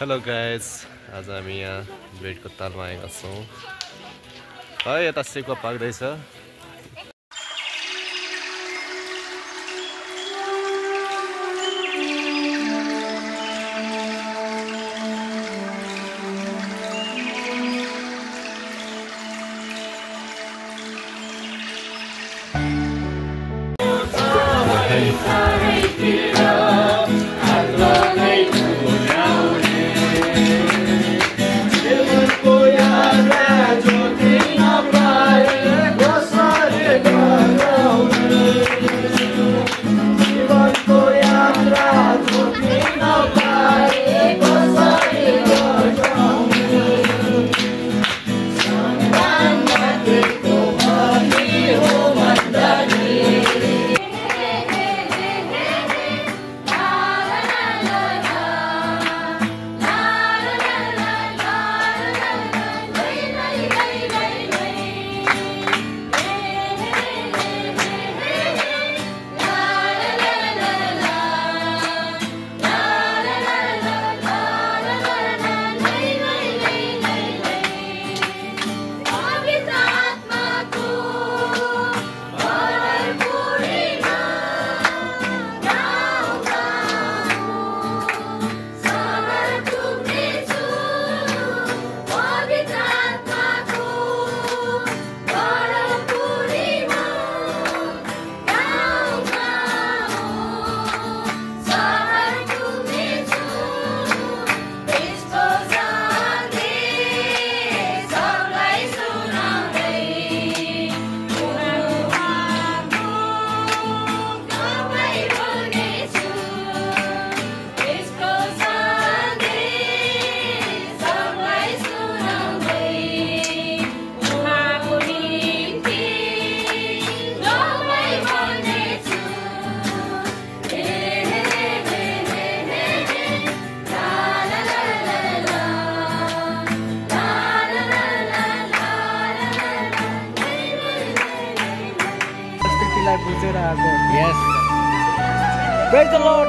Hello guys, आज हामी यहाँ बेडको तालमा आएका छौँ। है यता sekuwa पाक्दैछ। Yes. Praise the Lord.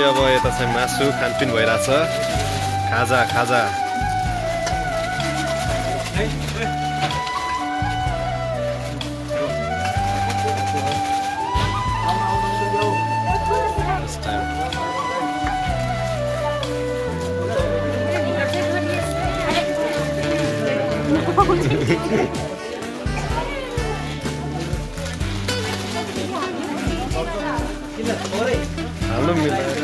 अब यता चाहिँ मासु खानपिन भइरहेछ। खाजा खाजा हाल्नु मिलाएर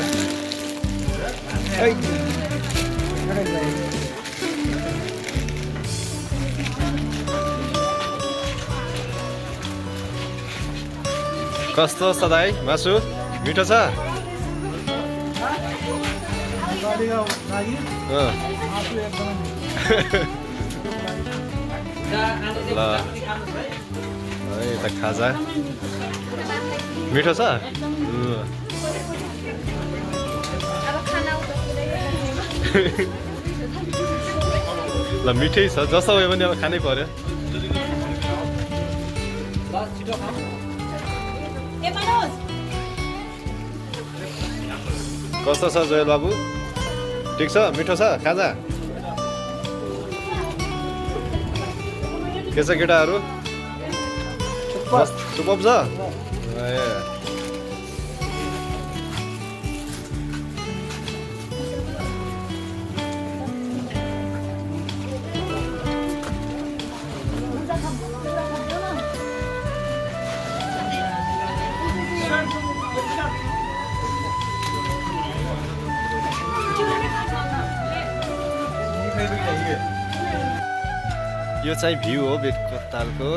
कस्तो छ दाइ मासु? मिठो छ? ल यता खाजा मिठो छ? ल मिठै छ, जस्तो भयो भने अब खानै पर्यो। कस्तो छ जोयल बाबु? ठिक छ? मिठो छ खाजा? के छ केटाहरू? सुपप छ? यो चाहिँ भ्यू हो बेडको तालको।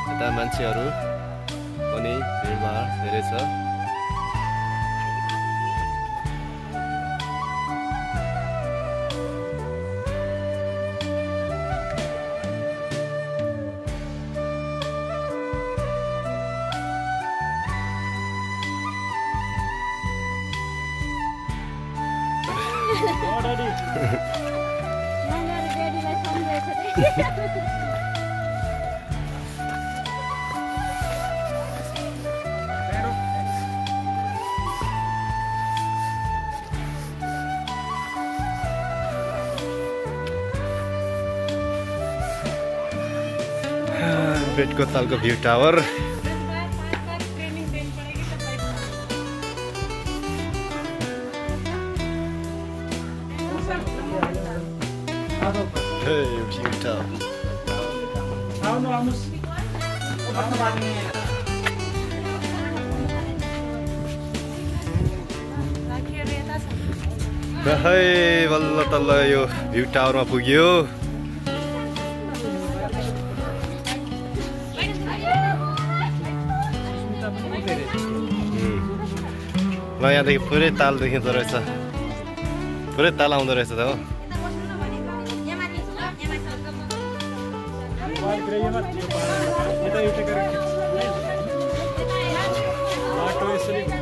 यता मान्छेहरू पनि भिडभाड धेरै छ। already. बेटको तालको भ्यू टावर भ्यू टावर बल्ल तल्ल यो भ्यू टावरमा पुग्यो ल यहाँदेखि पुरै ताल देखिँदो रहेछ पुरै ताल आउँदो रहेछ त हो Auto is